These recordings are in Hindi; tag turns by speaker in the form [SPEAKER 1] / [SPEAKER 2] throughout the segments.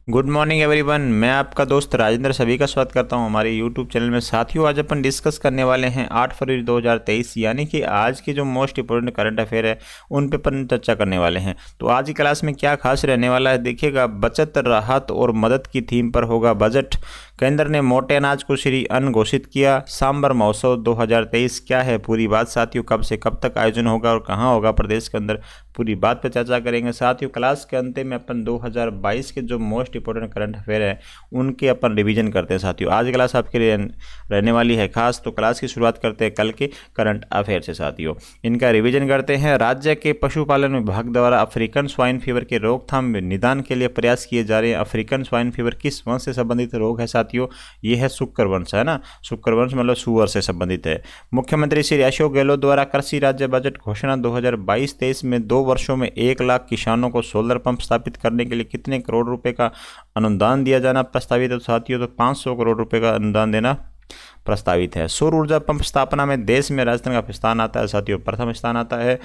[SPEAKER 1] Good morning everyone. मैं आपका दोस्त राजेंद्र सभी का स्वागत करता हूं हमारे यूट्यूब चैनल में। साथियों, आज अपन डिस्कस करने वाले हैं 8 फरवरी 2023 यानी कि आज की जो मोस्ट इंपोर्टेंट करंट अफेयर है उन पे अपन चर्चा करने वाले हैं। तो आज की क्लास में क्या खास रहने वाला है देखिएगा। बचत, राहत और मदद की थीम पर होगा बजट। केंद्र ने मोटे अनाज को श्री अन्न घोषित किया। सांबर महोत्सव 2023 क्या है पूरी बात साथियों, कब से कब तक आयोजन होगा और कहाँ होगा प्रदेश के अंदर, पूरी बात पर चर्चा करेंगे। साथियों, क्लास के अंत में अपन 2022 के जो मोस्ट इंपोर्टेंट करंट अफेयर है उनके अपन रिवीजन करते हैं। साथियों, आज क्लास आपके लिए रहने वाली है खास। तो क्लास की शुरुआत करते हैं कल के करंट अफेयर से। साथियों, इनका रिवीजन करते हैं। राज्य के पशुपालन विभाग द्वारा अफ्रीकन स्वाइन फीवर के रोकथाम निदान के लिए प्रयास किए जा रहे हैं। अफ्रीकन स्वाइन फीवर किस वंश से संबंधित रोग है साथियों? ये है शुक्र वंश, है ना। शुक्र वंश मतलब सुअर से संबंधित है। मुख्यमंत्री श्री अशोक गहलोत द्वारा कृषि राज्य बजट घोषणा 2022-23 में 2 वर्षों में 1 लाख किसानों को सोलर पंप स्थापित करने के लिए कितने करोड़ रुपए का अनुदान दिया जाना प्रस्तावित है साथियों? तो 500 करोड़ रुपए का अनुदान देना प्रस्तावित है। सौर ऊर्जा पंप स्थापना में देश में राजस्थान का स्थान आता है साथियों, प्रथम स्थान आता है।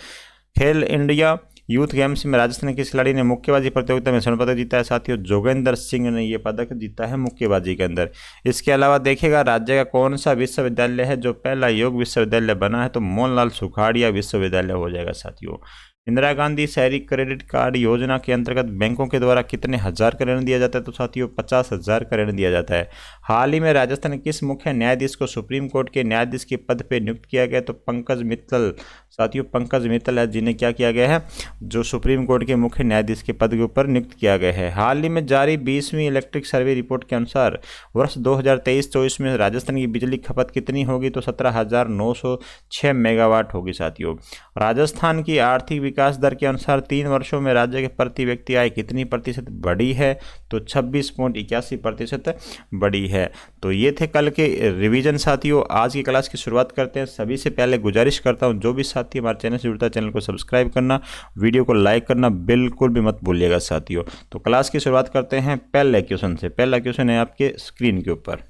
[SPEAKER 1] खेल इंडिया यूथ गेम्स में राजस्थान के खिलाड़ी ने मुक्केबाजी प्रतियोगिता में स्वर्ण पदक जीता है साथियों। जोगेंद्र सिंह ने यह पदक जीता है मुक्केबाजी के अंदर। इसके अलावा देखिएगा, राज्य का कौन सा विश्वविद्यालय है जो पहला योग विश्वविद्यालय बना है? तो मोहनलाल सुखाड़िया विश्वविद्यालय हो जाएगा साथियों। इंदिरा गांधी शहरी क्रेडिट कार्ड योजना के अंतर्गत बैंकों के द्वारा कितने हजार का ऋण दिया जाता है? तो साथियों 50,000 का ऋण दिया जाता है। हाल ही में राजस्थान किस मुख्य न्यायाधीश को सुप्रीम कोर्ट के न्यायाधीश के पद पर नियुक्त किया गया? तो पंकज मित्तल साथियों, पंकज मित्तल है जिन्हें क्या किया गया है, जो सुप्रीम कोर्ट के मुख्य न्यायाधीश के पद के ऊपर नियुक्त किया गया है। हाल ही में जारी 20वीं इलेक्ट्रिक सर्वे रिपोर्ट के अनुसार वर्ष 2023-24 में राजस्थान की बिजली खपत कितनी होगी? तो 17,906 मेगावाट होगी साथियों। राजस्थान की आर्थिक विकास दर के अनुसार 3 वर्षों में राज्य के प्रति व्यक्ति आय कितनी प्रतिशत बढ़ी है? तो 26.81% बढ़ी है। तो ये थे कल के रिवीजन साथियों। आज की क्लास की शुरुआत करते हैं। सभी से पहले गुजारिश करता हूं, जो भी साथी हमारे चैनल से जुड़ता है चैनल को सब्सक्राइब करना, वीडियो को लाइक करना बिल्कुल भी मत भूलिएगा साथियों। तो क्लास की शुरुआत करते हैं पहले क्वेश्चन से। पहला क्वेश्चन है आपके स्क्रीन के ऊपर,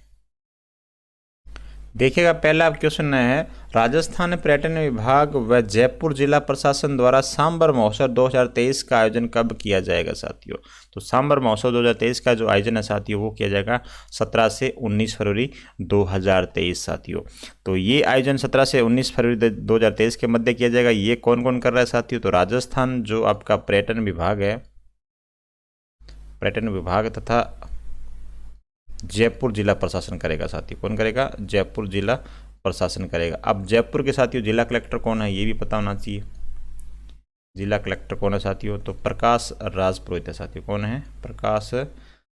[SPEAKER 1] देखिएगा। पहला क्वेश्चन है, राजस्थान पर्यटन विभाग व जयपुर जिला प्रशासन द्वारा सांबर महोत्सव 2023 का आयोजन कब किया जाएगा साथियों? तो सांबर महोत्सव 2023 का जो आयोजन है साथियों वो किया जाएगा 17 से 19 फरवरी 2023 साथियों। तो ये आयोजन 17 से 19 फरवरी 2023 के मध्य किया जाएगा। ये कौन कौन कर रहा है साथियों? तो राजस्थान जो आपका पर्यटन विभाग है, पर्यटन विभाग तथा जयपुर जिला प्रशासन करेगा साथियों। कौन करेगा? जयपुर जिला प्रशासन करेगा। अब जयपुर के साथियों जिला कलेक्टर कौन है ये भी पता होना चाहिए। जिला कलेक्टर कौन है साथियों? तो प्रकाश राज पुरोहित है साथियों। कौन है? प्रकाश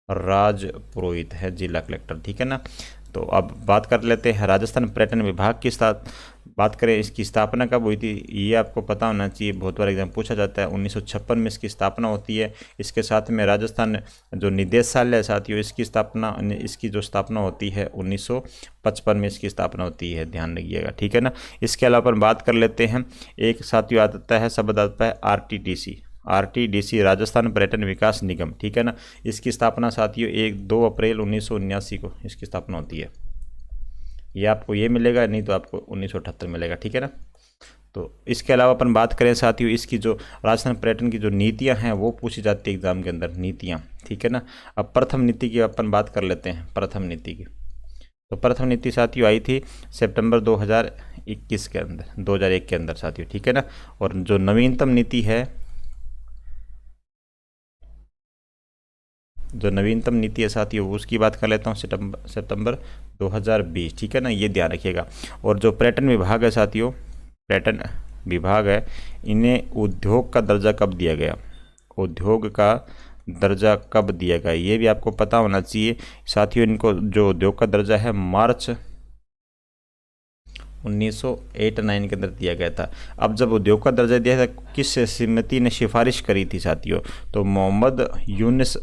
[SPEAKER 1] राज पुरोहित है जिला कलेक्टर, ठीक है ना। तो अब बात कर लेते हैं राजस्थान पर्यटन विभाग की बात करें, इसकी स्थापना कब हुई थी ये आपको पता होना चाहिए, बहुत बार एग्जाम पूछा जाता है। 1956 में इसकी स्थापना होती है। इसके साथ में राजस्थान जो निदेशालय है साथियों, इसकी जो स्थापना होती है 1955 में इसकी स्थापना होती है, ध्यान रखिएगा, ठीक है ना। इसके अलावा अपन बात कर लेते हैं, एक साथियों आता है शब्द आता है आरटीडीसी, राजस्थान पर्यटन विकास निगम, ठीक है ना। इसकी स्थापना साथियों 2 अप्रैल 1979 को इसकी स्थापना होती है। ये आपको ये मिलेगा, नहीं तो आपको 1978 मिलेगा, ठीक है ना। तो इसके अलावा अपन बात करें साथियों, इसकी जो राजस्थान पर्यटन की जो नीतियां हैं वो पूछी जाती है एग्जाम के अंदर, नीतियां, ठीक है ना। अब प्रथम नीति की अपन बात कर लेते हैं, प्रथम नीति की। तो प्रथम नीति साथियों आई थी सितंबर 2021 के अंदर, 2001 के अंदर साथियों, ठीक है ना। और जो नवीनतम नीति है, साथियों उसकी बात कर लेता हूँ, सितंबर 2020, ठीक है ना, ये ध्यान रखिएगा। और जो पर्यटन विभाग है साथियों, पर्यटन विभाग है, इन्हें उद्योग का दर्जा कब दिया गया? उद्योग का दर्जा कब दिया गया ये भी आपको पता होना चाहिए साथियों। इनको जो उद्योग का दर्जा है मार्च 1989 के अंदर दिया गया था। अब जब उद्योग का दर्जा दिया था, किस समिति ने सिफारिश करी थी साथियों? तो मोहम्मद यूनिस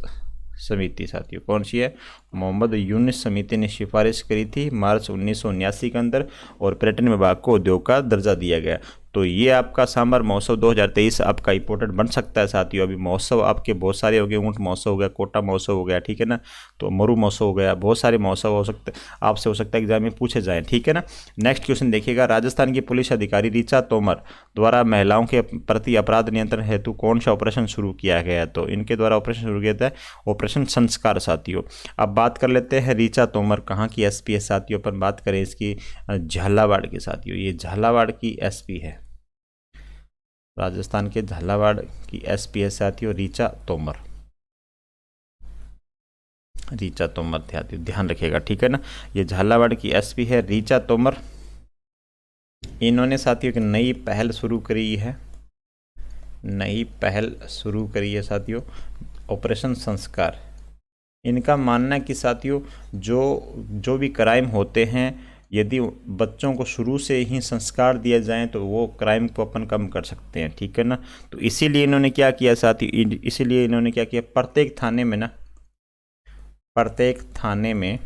[SPEAKER 1] समिति साथियों। कौन सी है? मोहम्मद यूनिस समिति ने सिफारिश करी थी मार्च 1979 के अंदर, और पर्यटन विभाग को उद्योग का दर्जा दिया गया। तो ये आपका सांबर महोत्सव 2023 आपका इंपॉर्टेंट बन सकता है साथियों। अभी महोत्सव आपके बहुत सारे हो गए, ऊंट महोत्सव हो गया, कोटा महोत्सव हो गया, ठीक है ना, तो मरु महोत्सव हो गया, बहुत सारे महोत्सव हो सकते आपसे हो सकता है एग्जाम में पूछे जाएँ, ठीक है ना। नेक्स्ट क्वेश्चन देखिएगा, राजस्थान की पुलिस अधिकारी ऋचा तोमर द्वारा महिलाओं के प्रति अपराध नियंत्रण हेतु कौन सा ऑपरेशन शुरू किया गया? तो इनके द्वारा ऑपरेशन शुरू किया था ऑपरेशन संस्कार साथियों। अब बात कर लेते हैं ऋचा तोमर कहाँ की एसपी है साथियों। अपन बात करें इसकी झालावाड़ की साथियों, ये झालावाड़ की एसपी है, राजस्थान के झालावाड़ की एसपी है साथियों ऋचा तोमर। ऋचा तोमर साथियों ध्यान रखिएगा, ठीक है ना, ये झालावाड़ की एसपी है ऋचा तोमर। इन्होंने साथियों एक नई पहल शुरू करी है, नई पहल शुरू करी है साथियों, ऑपरेशन संस्कार। इनका मानना है कि साथियों जो भी क्राइम होते हैं, यदि बच्चों को शुरू से ही संस्कार दिया जाए तो वो क्राइम को अपन कम कर सकते हैं, ठीक है ना। तो इसीलिए इन्होंने क्या किया साथियों, इसीलिए इन्होंने क्या किया, प्रत्येक थाने में ना, प्रत्येक थाने में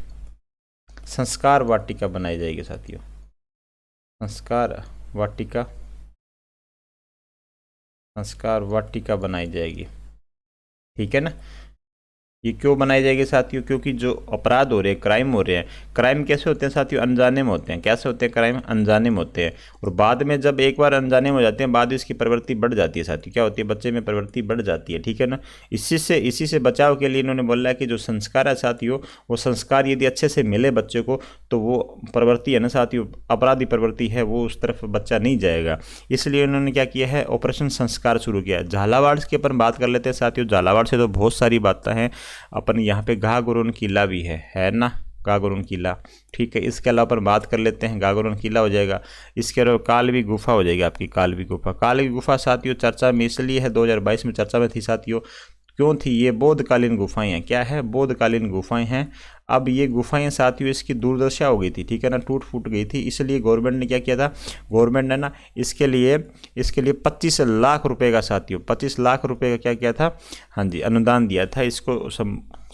[SPEAKER 1] संस्कार वाटिका बनाई जाएगी साथियों, संस्कार वाटिका, संस्कार वाटिका बनाई जाएगी, ठीक है ना। ये क्यों बनाई जाएगी साथियों, क्योंकि जो अपराध हो रहे हैं, क्राइम हो रहे हैं, क्राइम कैसे होते हैं साथियों, अनजाने में होते हैं। कैसे होते हैं क्राइम, अनजाने में होते हैं। और बाद में जब एक बार अनजाने में हो जाते हैं, बाद में इसकी प्रवृत्ति बढ़ जाती है साथियों। क्या होती है, बच्चे में प्रवृत्ति बढ़ जाती है, ठीक है ना। इसी से बचाव के लिए इन्होंने बोला है कि जो संस्कार है साथियों, वो संस्कार यदि अच्छे से मिले बच्चे को, तो वो प्रवृत्ति है ना साथियों, अपराधी प्रवृत्ति है, वो उस तरफ बच्चा नहीं जाएगा। इसलिए उन्होंने क्या किया है, ऑपरेशन संस्कार शुरू किया है। झालावाड़ की अपन बात कर लेते हैं साथियों। झालावाड़ से तो बहुत सारी बातें हैं, अपन यहाँ पे गागोरोन किला भी है ना, गागोरोन किला, ठीक है। इसके अलावा अपन बात कर लेते हैं, गागोरोन किला हो जाएगा, इसके अलावा कालवी गुफा हो जाएगी आपकी, कालवी गुफा। कालवी गुफा साथियों चर्चा में इसलिए है, 2022 में चर्चा में थी साथियों, क्यों थी, ये बौद्धकालीन गुफाएं हैं। क्या है, बौद्धकालीन गुफाएं हैं। अब ये गुफाएं साथियों इसकी दुर्दशा हो गई थी, ठीक है ना, टूट फूट गई थी। इसलिए गवर्नमेंट ने क्या किया था, गवर्नमेंट ने ना इसके लिए 25 लाख रुपए का साथियों, 25 लाख रुपए का क्या किया था, हाँ जी, अनुदान दिया था इसको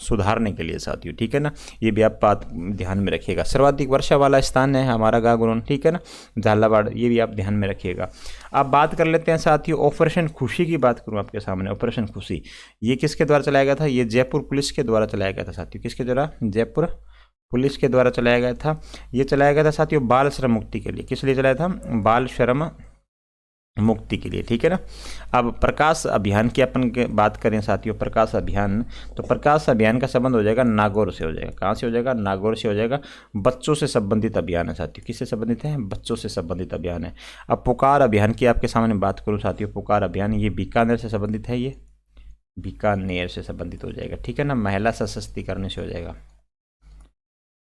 [SPEAKER 1] सुधारने के लिए साथियों, ठीक है ना। ये भी आप बात ध्यान में रखिएगा। सर्वाधिक वर्षा वाला स्थान है हमारा गागोरोन, ठीक है ना, झालावाड़, ये भी आप ध्यान में रखिएगा। अब बात कर लेते हैं साथियों ऑपरेशन खुशी की। बात करूं आपके सामने, ऑपरेशन खुशी ये किसके द्वारा चलाया गया था, ये जयपुर पुलिस के द्वारा चलाया गया था साथियों। किसके द्वारा, जयपुर पुलिस के द्वारा चलाया गया था। ये चलाया गया था साथियों बाल श्रम मुक्ति के लिए। किस लिए चलाया था, बाल श्रम मुक्ति के लिए, ठीक है ना। अब प्रकाश अभियान की अपन बात करें साथियों, प्रकाश अभियान, तो प्रकाश अभियान का संबंध हो जाएगा नागौर से हो जाएगा। कहाँ से हो जाएगा, नागौर से हो जाएगा। बच्चों से संबंधित अभियान है साथियों। किससे संबंधित है, बच्चों से संबंधित अभियान है। अब पुकार अभियान की आपके सामने बात करूँ साथियों, पुकार अभियान ये बीकानेर से संबंधित है, ये बीकानेर से संबंधित हो जाएगा, ठीक है ना। महिला सशक्तिकरण से हो जाएगा,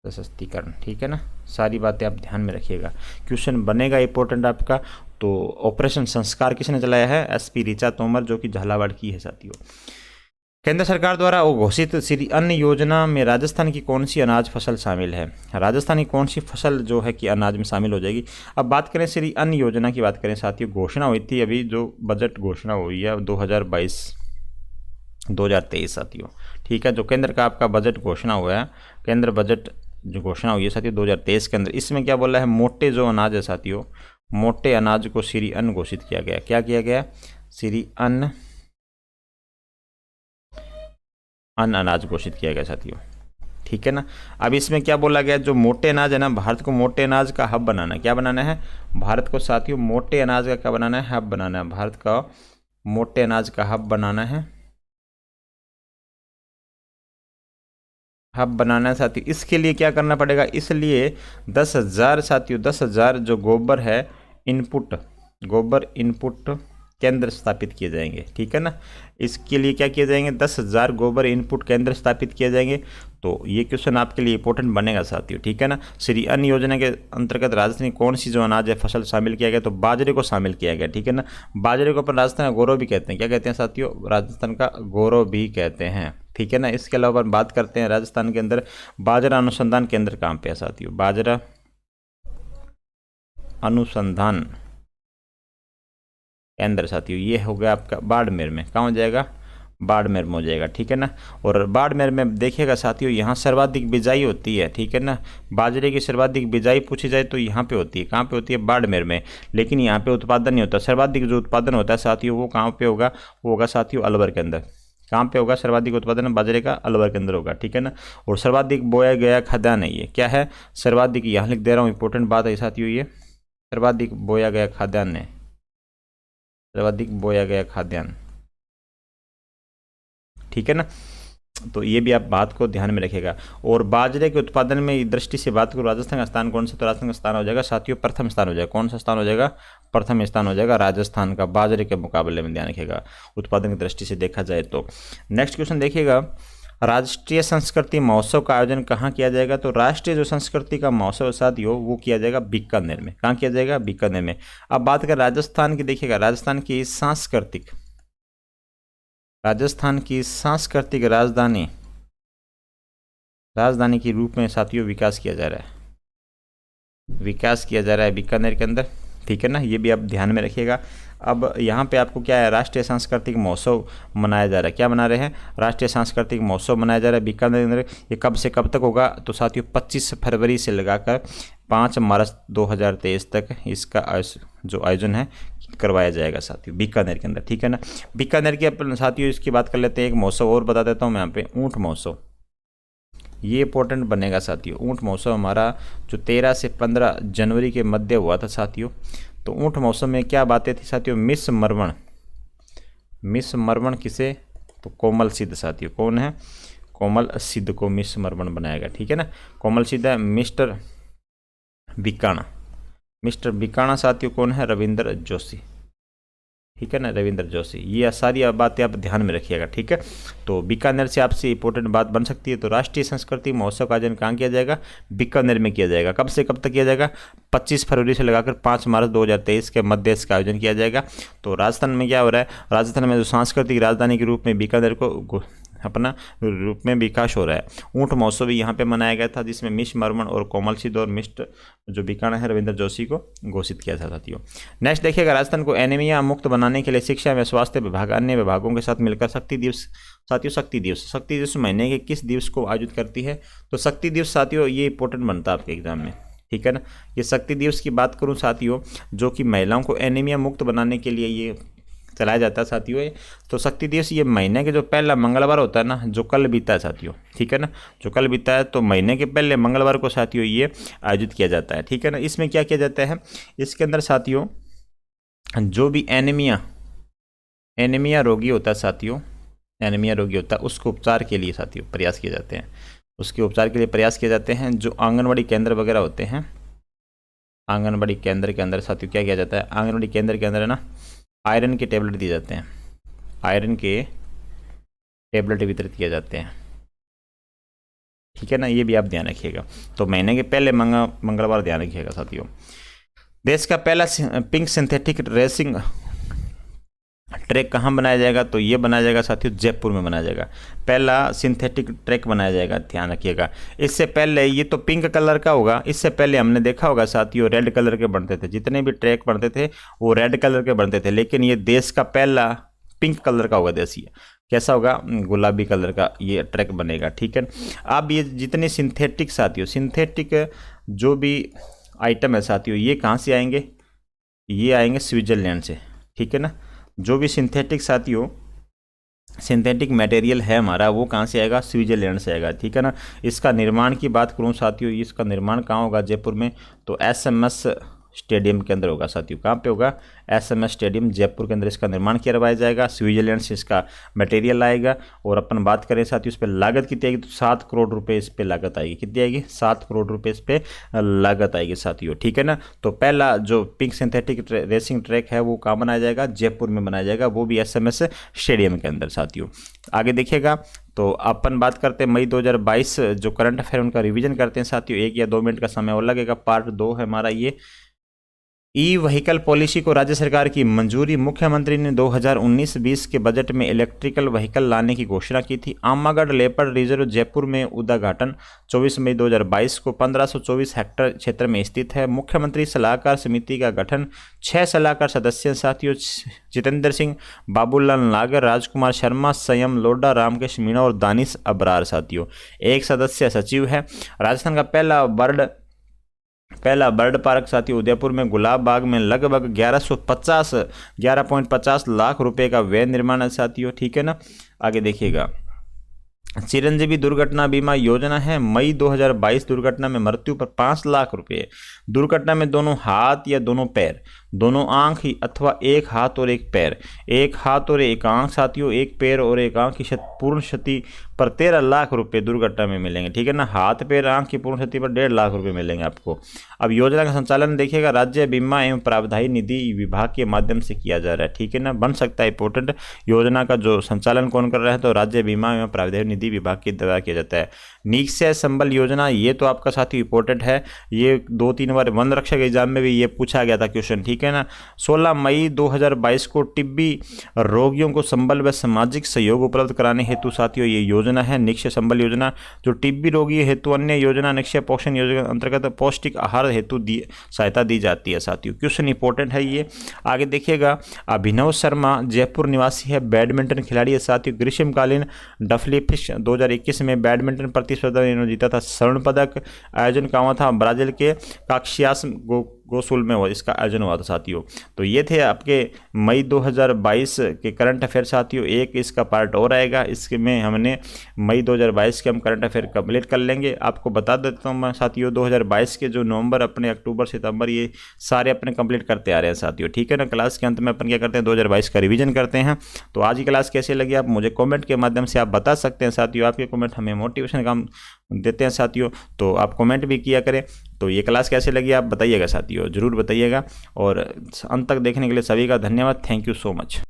[SPEAKER 1] सशक्तिकरण, ठीक है ना। सारी बातें आप ध्यान में रखिएगा, क्वेश्चन बनेगा इंपॉर्टेंट आपका। तो ऑपरेशन संस्कार किसने चलाया है, एसपी ऋचा तोमर, जो कि झालावाड़ की है साथियों। केंद्र सरकार द्वारा घोषित श्री अन्न योजना में राजस्थान की कौन सी अनाज फसल शामिल है, राजस्थान की कौन सी फसल जो है कि अनाज में शामिल हो जाएगी। अब बात करें श्री अन्न योजना की, बात करें साथियों, घोषणा हुई थी अभी, जो बजट घोषणा हुई है 2023 साथियों, ठीक है। जो केंद्र का आपका बजट घोषणा हुआ है, केंद्र बजट जो घोषणा हुई है साथियों 2023 के अंदर, इसमें क्या बोला है, मोटे जो अनाज है साथियों, मोटे अनाज को श्री अन्न घोषित किया गया। क्या किया गया, श्री अन्न अनाज घोषित किया गया साथियों, ठीक है ना। अब इसमें क्या बोला गया, जो मोटे अनाज है ना, भारत को मोटे अनाज का हब बनाना है। क्या बनाना है, भारत को साथियों मोटे अनाज का क्या बनाना है, हब बनाना है। भारत का मोटे अनाज का हब बनाना है, हब बनाना है साथियों। इसके लिए क्या करना पड़ेगा, इसलिए 10,000 साथियों, 10,000 जो गोबर है इनपुट, गोबर इनपुट केंद्र स्थापित किए जाएंगे, ठीक है ना। इसके लिए क्या किए जाएंगे, 10,000 गोबर इनपुट केंद्र स्थापित किए जाएंगे। तो ये क्वेश्चन आपके लिए इंपॉर्टेंट बनेगा साथियों, ठीक है ना। श्री अन्न योजना के अंतर्गत राजस्थान की कौन सी जो अनाज है फसल शामिल किया गया, तो बाजरे को शामिल किया गया, ठीक है ना। बाजरे को अपन राजस्थान का गौरव भी कहते हैं। क्या कहते हैं साथियों, राजस्थान का गौरव भी कहते हैं, ठीक है ना। इसके अलावा अपन बात करते हैं राजस्थान के अंदर बाजरा अनुसंधान केंद्र कहाँ पे है साथियों, बाजरा अनुसंधान केंद्र साथियों, ये हो गया आपका बाड़मेर में। कहाँ हो जाएगा, बाड़मेर में हो जाएगा, ठीक है ना। और बाड़मेर में देखिएगा साथियों, यहाँ सर्वाधिक बिजाई होती है, ठीक है ना। बाजरे की सर्वाधिक बिजाई पूछी जाए तो यहाँ पे होती है, कहाँ पे होती है, बाड़मेर में। लेकिन यहाँ पे उत्पादन नहीं होता। सर्वाधिक जो उत्पादन होता है साथियों वो कहाँ पे होगा, वो होगा साथियों अलवर के अंदर। कहाँ पे होगा सर्वाधिक उत्पादन बाजरे का, अलवर के अंदर होगा, ठीक है ना। और सर्वाधिक बोया गया खाद्यान्न है, ये क्या है, सर्वाधिक, यहाँ लिख दे रहा हूँ, इंपॉर्टेंट बात है साथियों, ये सर्वाधिक बोया गया खाद्यान्न है, सर्वाधिक बोया गया खाद्यान्न, ठीक है ना। तो ये भी आप बात को ध्यान में रखिएगा। और बाजरे के उत्पादन में दृष्टि से बात करूँ, राजस्थान का स्थान कौन सा, तो राजस्थान का स्थान हो जाएगा साथियों प्रथम स्थान हो जाएगा। कौन सा स्थान हो जाएगा, प्रथम स्थान हो जाएगा राजस्थान का, बाजरे के मुकाबले में, ध्यान रखिएगा उत्पादन की दृष्टि से देखा जाए तो। नेक्स्ट क्वेश्चन देखिएगा, राष्ट्रीय संस्कृति महोत्सव का आयोजन कहाँ किया जाएगा, तो राष्ट्रीय जो संस्कृति का महोत्सव है साथियों वो किया जाएगा बीकानेर में। कहाँ किया जाएगा, बीकानेर में। अब बात करें राजस्थान की, देखिएगा राजस्थान की सांस्कृतिक, राजस्थान की सांस्कृतिक राजधानी, राजधानी के रूप में साथियों विकास किया जा रहा है, विकास किया जा रहा है बीकानेर के अंदर, ठीक है ना। ये भी आप ध्यान में रखिएगा। अब यहाँ पे आपको क्या है, राष्ट्रीय सांस्कृतिक महोत्सव मनाया जा रहा है। क्या मना रहे हैं, राष्ट्रीय सांस्कृतिक महोत्सव मनाया जा रहा है बीकानेर के अंदर। ये कब से कब तक होगा, तो साथियों 25 फरवरी से लगाकर 5 मार्च 2023 तक इसका जो आयोजन है करवाया जाएगा साथियों बीकानेर के अंदर, ठीक है ना। बीकानेर के अपन साथियों इसकी बात कर लेते हैं। एक महोत्सव और बता देता हूँ मैं यहाँ पे, ऊँट महोत्सव, ये इंपॉर्टेंट बनेगा साथियों। ऊँट महोत्सव हमारा जो 13 से 15 जनवरी के मध्य हुआ था साथियों। तो ऊँट महोत्सव में क्या बातें थी साथियों, मिस मरवण, मिस मरवण किसे, तो कोमल सिद्ध साथियों, कौन है, कोमल सिद्ध को मिस मरवण बनाएगा, ठीक है ना। कोमल सिद्ध है, मिस्टर बीकाणा, मिस्टर बीकाणा साथियों कौन है, रविंद्र जोशी, ठीक है ना, रविंद्र जोशी। ये सारी बातें आप ध्यान में रखिएगा, ठीक है। तो बीकानेर से आपसे इंपॉर्टेंट बात बन सकती है। तो राष्ट्रीय संस्कृति महोत्सव का आयोजन कहाँ किया जाएगा, बीकानेर में किया जाएगा। कब से कब तक किया जाएगा, 25 फरवरी से लगाकर 5 मार्च 2023 के मध्य इसका आयोजन किया जाएगा। तो राजस्थान में क्या हो रहा है, राजस्थान में जो सांस्कृतिक राजधानी के रूप में बीकानेर को अपना रूप में विकास हो रहा है। ऊँट महोत्सव भी यहाँ पे मनाया गया था, जिसमें मिस मरमन और कोमल सिद्ध और मिस्टर जो बीकाणा है रविंद्र जोशी को घोषित किया था साथियों। नेक्स्ट देखिएगा, राजस्थान को एनीमिया मुक्त बनाने के लिए शिक्षा व स्वास्थ्य विभाग अन्य विभागों के साथ मिलकर शक्ति दिवस साथियों, शक्ति दिवस महीने के किस दिवस को आयोजित करती है, तो शक्ति दिवस साथियों ये इंपॉर्टेंट बनता है आपके एग्जाम में, ठीक है ना। ये शक्ति दिवस की बात करूँ साथियों, जो कि महिलाओं को एनीमिया मुक्त बनाने के लिए ये चलाया जाता है साथियों। तो शक्ति दिवस ये महीने के जो पहला मंगलवार होता है ना, जो कल बीता है साथियों, ठीक है ना, जो कल बीता है, तो महीने के पहले मंगलवार को साथियों ये आयोजित किया जाता है, ठीक है ना। इसमें क्या किया जाता है, इसके अंदर साथियों जो भी एनीमिया रोगी होता है साथियों, एनीमिया रोगी होता है उसको उपचार के लिए साथियों प्रयास किए जाते हैं, उसके उपचार के लिए प्रयास किए जाते हैं। जो आंगनबाड़ी केंद्र वगैरह होते हैं, आंगनबाड़ी केंद्र के अंदर साथियों क्या किया जाता है, आंगनबाड़ी केंद्र के अंदर है ना आयरन के टेबलेट दिए जाते हैं, आयरन के टेबलेट वितरित किए जाते हैं, ठीक है ना। ये भी आप ध्यान रखिएगा। तो महीने के पहले मंगलवार ध्यान रखिएगा साथियों। देश का पहला पिंक सिंथेटिक रेसिंग ट्रैक कहाँ बनाया जाएगा, तो ये बनाया जाएगा साथियों जयपुर में बनाया जाएगा। पहला सिंथेटिक ट्रैक बनाया जाएगा, ध्यान रखिएगा। इससे पहले ये तो पिंक कलर का होगा, इससे पहले हमने देखा होगा साथियों रेड कलर के बनते थे, जितने भी ट्रैक बनते थे वो रेड कलर के बनते थे। लेकिन ये देश का पहला पिंक कलर का होगा, देश ये कैसा होगा, गुलाबी कलर का ये ट्रैक बनेगा, ठीक है। अब ये जितने सिंथेटिक साथियों, सिंथेटिक जो भी आइटम है साथियों, ये कहाँ से आएंगे, ये आएंगे स्विट्जरलैंड से, ठीक है ना। जो भी सिंथेटिक साथियों सिंथेटिक मटेरियल है हमारा, वो कहाँ से आएगा, स्विट्जरलैंड से आएगा, ठीक है ना। इसका निर्माण की बात करूँ साथियों, इसका निर्माण कहाँ होगा, जयपुर में। तो SMS स्टेडियम के अंदर होगा साथियों। कहाँ पे होगा, SMS स्टेडियम जयपुर के अंदर इसका निर्माण करवाया जाएगा। स्विट्जरलैंड से इसका मटेरियल आएगा। और अपन बात करें साथियों इस पर लागत कितनी आएगी, तो 7 करोड़ रुपए इस पर लागत आएगी। कितनी आएगी, 7 करोड़ रुपए इस पर लागत आएगी साथियों, ठीक है ना। तो पहला जो पिंक सिंथेटिक रेसिंग ट्रैक है वो कहाँ बनाया जाएगा, जयपुर में बनाया जाएगा, वो भी SMS स्टेडियम के अंदर साथियों। आगे देखिएगा, तो अपन बात करते हैं मई 2022 जो करंट अफेयर उनका रिवीजन करते हैं साथियों। 1 या 2 मिनट का समय और लगेगा, पार्ट 2 है हमारा ये। ई व्हीकल पॉलिसी को राज्य सरकार की मंजूरी। मुख्यमंत्री ने 2019-20 के बजट में इलेक्ट्रिकल व्हीकल लाने की घोषणा की थी। आमागढ़ लेपर्ड रिजर्व जयपुर में उद्घाटन 24 मई 2022 को 1524 हेक्टेयर क्षेत्र में स्थित है। मुख्यमंत्री सलाहकार समिति का गठन 6 सलाहकार सदस्य साथियों जितेंद्र सिंह, बाबूलाल नागर, राजकुमार शर्मा, संयम लोढ़ा, रामकेश मीणा और दानिश अबरार साथियों। एक सदस्य सचिव है। राजस्थान का पहला बर्ड पार्क साथी उदयपुर में गुलाब बाग में लगभग 11.50 लाख रुपए का व्यय निर्माण है साथियों। ठीक है ना, आगे देखिएगा। चिरंजीवी दुर्घटना बीमा योजना है। मई 2022 दुर्घटना में मृत्यु पर 5 लाख रुपए। दुर्घटना में दोनों हाथ या दोनों पैर, दोनों आंख ही अथवा एक हाथ और एक पैर, एक हाथ और एक आंख साथियों, एक पैर और एक आंख की पूर्ण क्षति पर 13 लाख रुपए दुर्घटना में मिलेंगे। ठीक है ना, हाथ पैर आंख की पूर्ण क्षति पर 1.5 लाख रुपए मिलेंगे आपको। अब योजना का संचालन देखिएगा, राज्य बीमा एवं प्रावधायी निधि विभाग के माध्यम से किया जा रहा है। ठीक है ना, बन सकता है इंपोर्टेंट। योजना का जो संचालन कौन कर रहा है, तो राज्य बीमा एवं प्रावधायी निधि विभाग के द्वारा किया जाता है। निक्षय संबल योजना, ये तो आपका साथी इंपोर्टेंट है, ये 2-3 बार वन रक्षक एग्जाम में भी ये पूछा गया था क्वेश्चन। ठीक है ना, 16 मई 2022 को टिब्बी रोगियों को संबल व सामाजिक सहयोग उपलब्ध कराने हेतु साथियों ये योजना है निक्षय संबल योजना। जो टिब्बी रोगी हेतु अन्य योजना निक्षय पोषण योजना के अंतर्गत पौष्टिक आहार हेतु सहायता दी जाती है साथियों। क्वेश्चन इंपॉर्टेंट है ये। आगे देखिएगा, अभिनव शर्मा जयपुर निवासी है, बैडमिंटन खिलाड़ी है साथियों। ग्रीष्मकालीन डफलीफिश 2021 में बैडमिंटन प्रतिस्पर्धा में जीता था स्वर्ण पदक। आयोजन कहाँ हुआ था, ब्राजील के काक्सियास गोसुल में इसका आयोजन हुआ था साथियों। तो ये थे आपके मई 2022 के करंट अफेयर साथियों। एक इसका पार्ट और आएगा, इसके में हमने मई 2022 के हम करंट अफेयर कंप्लीट कर लेंगे। आपको बता देता हूँ मैं साथियों, 2022 के जो नवंबर अपने अक्टूबर सितंबर ये सारे अपने कंप्लीट करते आ रहे हैं साथियों। ठीक है ना, क्लास के अंत में अपन क्या करते हैं, 2022 का रिवीजन करते हैं। तो आज की क्लास कैसी लगी आप मुझे कॉमेंट के माध्यम से आप बता सकते हैं साथियों। आपके कॉमेंट हमें मोटिवेशन काम देते हैं साथियों, तो आप कमेंट भी किया करें। तो ये क्लास कैसे लगी आप बताइएगा साथियों, जरूर बताइएगा। और अंत तक देखने के लिए सभी का धन्यवाद। Thank you so much.